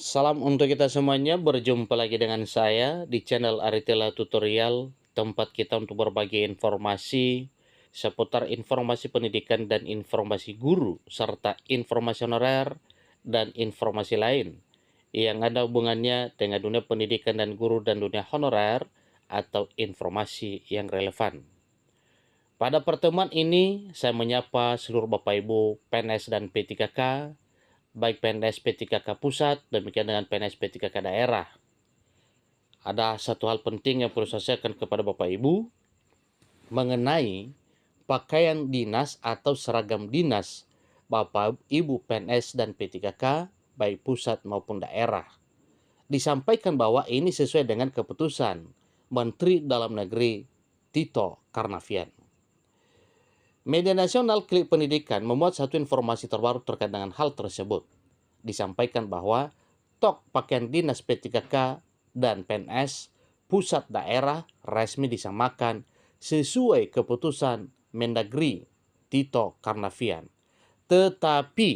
Salam untuk kita semuanya, berjumpa lagi dengan saya di channel Aritela Tutorial, tempat kita untuk berbagi informasi seputar informasi pendidikan dan informasi guru, serta informasi honorer dan informasi lain yang ada hubungannya dengan dunia pendidikan dan guru dan dunia honorer atau informasi yang relevan. Pada pertemuan ini, saya menyapa seluruh Bapak Ibu PNS dan P3K, baik PNS P3K pusat, demikian dengan PNS P3K daerah. Ada satu hal penting yang perlu saya sampaikan kepada Bapak Ibu mengenai pakaian dinas atau seragam dinas Bapak Ibu PNS dan P3K, baik pusat maupun daerah. Disampaikan bahwa ini sesuai dengan keputusan Menteri Dalam Negeri Tito Karnavian. Media nasional Klik Pendidikan memuat satu informasi terbaru terkait dengan hal tersebut. Disampaikan bahwa stok pakaian dinas P3K dan PNS pusat daerah resmi disamakan sesuai keputusan Mendagri Tito Karnavian. Tetapi,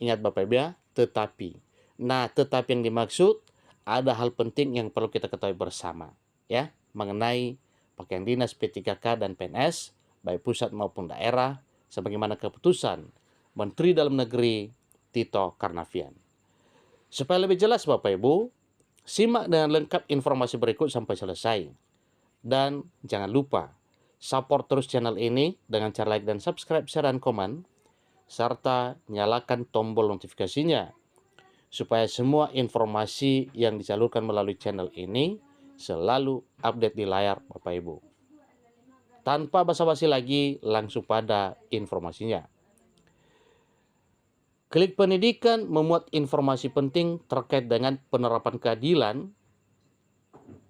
ingat Bapak Ibu ya, tetapi. Nah, tetapi yang dimaksud ada hal penting yang perlu kita ketahui bersama ya, mengenai pakaian dinas P3K dan PNS baik pusat maupun daerah sebagaimana keputusan Menteri Dalam Negeri Tito Karnavian. Supaya lebih jelas Bapak Ibu, simak dengan lengkap informasi berikut sampai selesai. Dan jangan lupa, support terus channel ini dengan cara like dan subscribe, share, dan komen, serta nyalakan tombol notifikasinya, supaya semua informasi yang disalurkan melalui channel ini selalu update di layar Bapak Ibu. Tanpa basa-basi lagi, langsung pada informasinya. Klik Pendidikan memuat informasi penting terkait dengan penerapan keadilan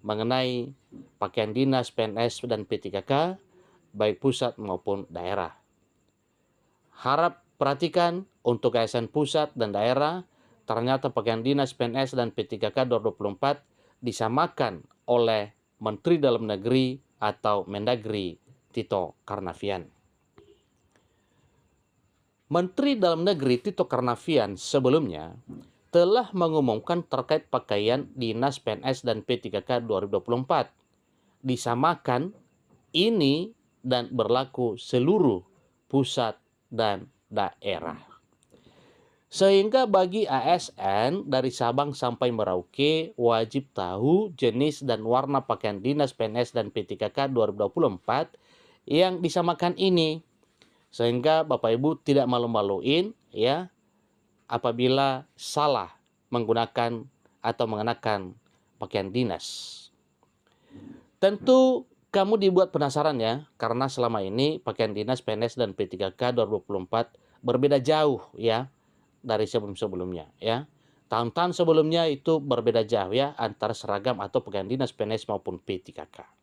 mengenai pakaian dinas PNS dan P3K, baik pusat maupun daerah. Harap perhatikan untuk ASN pusat dan daerah, ternyata pakaian dinas PNS dan P3K 2024 disamakan oleh Menteri Dalam Negeri atau Mendagri Tito Karnavian. Menteri Dalam Negeri Tito Karnavian sebelumnya telah mengumumkan terkait pakaian dinas PNS dan P3K 2024. Disamakan ini dan berlaku seluruh pusat dan daerah. Sehingga bagi ASN dari Sabang sampai Merauke wajib tahu jenis dan warna pakaian dinas PNS dan P3K 2024 yang disamakan ini. Sehingga Bapak Ibu tidak malu-maluin ya apabila salah menggunakan atau mengenakan pakaian dinas. Tentu kamu dibuat penasaran ya, karena selama ini pakaian dinas PNS dan P3K 2024 berbeda jauh ya dari sebelum-sebelumnya ya. Tahun-tahun sebelumnya itu berbeda jauh ya antara seragam atau pakaian dinas PNS maupun P3K.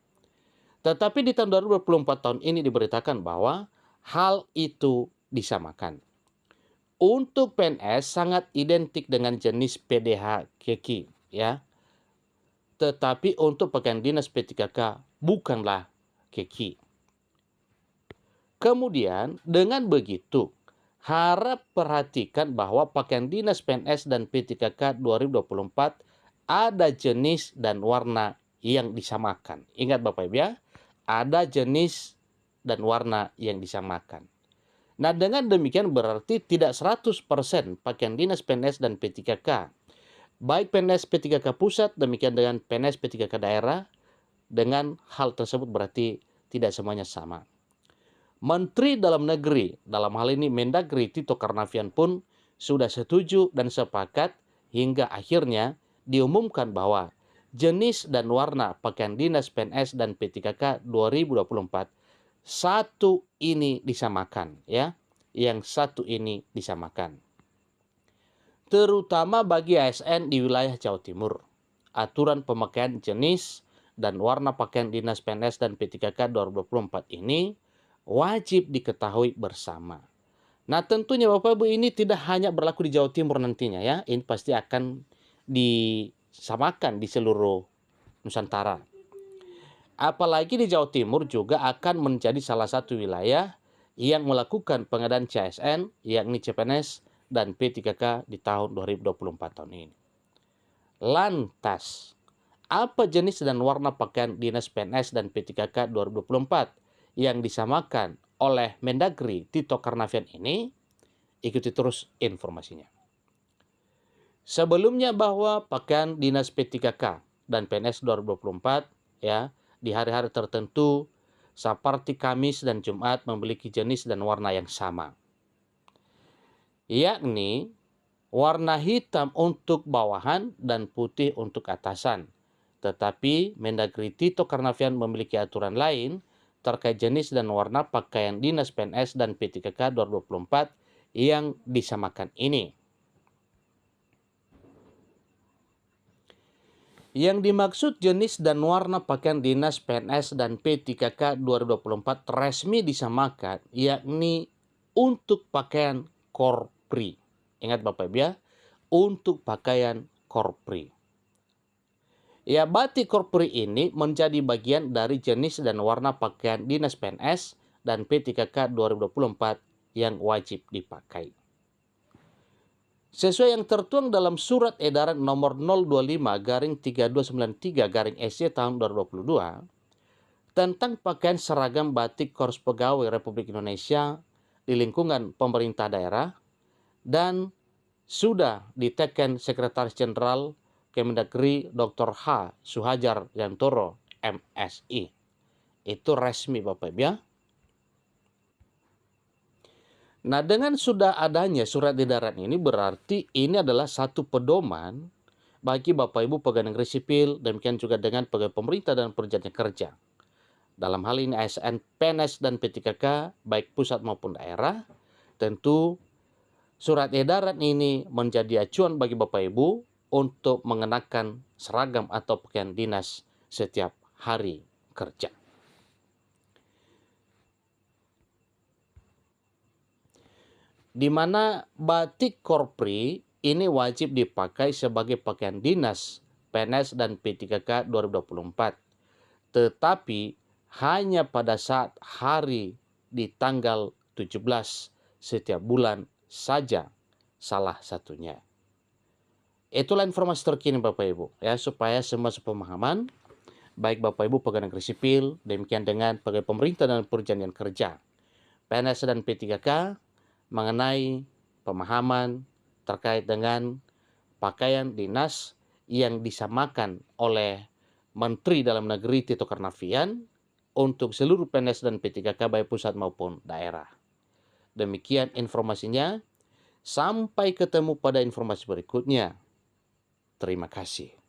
Tetapi di tahun 2024 tahun ini diberitakan bahwa hal itu disamakan. Untuk PNS sangat identik dengan jenis PDH keki ya. Tetapi untuk pakaian dinas P3K bukanlah keki. Kemudian dengan begitu harap perhatikan bahwa pakaian dinas PNS dan P3K 2024 ada jenis dan warna yang disamakan. Ingat Bapak Ibu ya, ada jenis dan warna yang disamakan. Nah, dengan demikian berarti tidak 100% pakaian dinas PNS dan P3K, baik PNS P3K pusat, demikian dengan PNS P3K daerah, dengan hal tersebut berarti tidak semuanya sama. Menteri Dalam Negeri, dalam hal ini Mendagri Tito Karnavian pun sudah setuju dan sepakat hingga akhirnya diumumkan bahwa jenis dan warna pakaian dinas PNS dan P3K 2024 satu ini disamakan ya, yang satu ini disamakan. Terutama bagi ASN di wilayah Jawa Timur, aturan pemakaian jenis dan warna pakaian dinas PNS dan P3K 2024 ini wajib diketahui bersama. Nah, tentunya Bapak Ibu ini tidak hanya berlaku di Jawa Timur nantinya ya, ini pasti akan disamakan di seluruh Nusantara. Apalagi di Jawa Timur juga akan menjadi salah satu wilayah yang melakukan pengadaan CSN, yakni CPNS dan P3K di tahun 2024 tahun ini. Lantas, apa jenis dan warna pakaian dinas PNS dan P3K 2024 yang disamakan oleh Mendagri Tito Karnavian ini? Ikuti terus informasinya. Sebelumnya bahwa pakaian dinas P3K dan PNS 2024 ya di hari-hari tertentu seperti Kamis dan Jumat memiliki jenis dan warna yang sama. Yakni warna hitam untuk bawahan dan putih untuk atasan. Tetapi Mendagri Tito Karnavian memiliki aturan lain terkait jenis dan warna pakaian dinas PNS dan P3K 2024 yang disamakan ini. Yang dimaksud jenis dan warna pakaian dinas PNS dan P3K 2024 resmi disamakan, yakni untuk pakaian korpri. Ingat Bapak Ibu ya, untuk pakaian korpri. Ya, batik korpri ini menjadi bagian dari jenis dan warna pakaian dinas PNS dan P3K 2024 yang wajib dipakai. Sesuai yang tertuang dalam Surat Edaran Nomor 025/3293/SC tahun 2022 tentang pakaian seragam batik Korps Pegawai Republik Indonesia di lingkungan pemerintah daerah dan sudah diteken Sekretaris Jenderal Kemendagri Dr. H. Suhajar Yantoro, MSI. Itu resmi Bapak Ibu ya. Nah, dengan sudah adanya surat edaran ini berarti ini adalah satu pedoman bagi Bapak Ibu pegawai negeri sipil, demikian juga dengan pegawai pemerintah dan perjanjian kerja. Dalam hal ini ASN, PNS, dan P3K, baik pusat maupun daerah, tentu surat edaran ini menjadi acuan bagi Bapak Ibu untuk mengenakan seragam atau pakaian dinas setiap hari kerja. Di mana batik korpri ini wajib dipakai sebagai pakaian dinas PNS dan P3K 2024. Tetapi hanya pada saat hari di tanggal 17 setiap bulan saja salah satunya. Itulah informasi terkini Bapak Ibu ya, supaya semua sepemahaman baik Bapak Ibu pegawai negeri sipil, demikian dengan pegawai pemerintah dan perjanjian kerja, PNS dan P3K mengenai pemahaman terkait dengan pakaian dinas yang disamakan oleh Menteri Dalam Negeri Tito Karnavian untuk seluruh PNS dan P3K baik pusat maupun daerah. Demikian informasinya. Sampai ketemu pada informasi berikutnya. Terima kasih.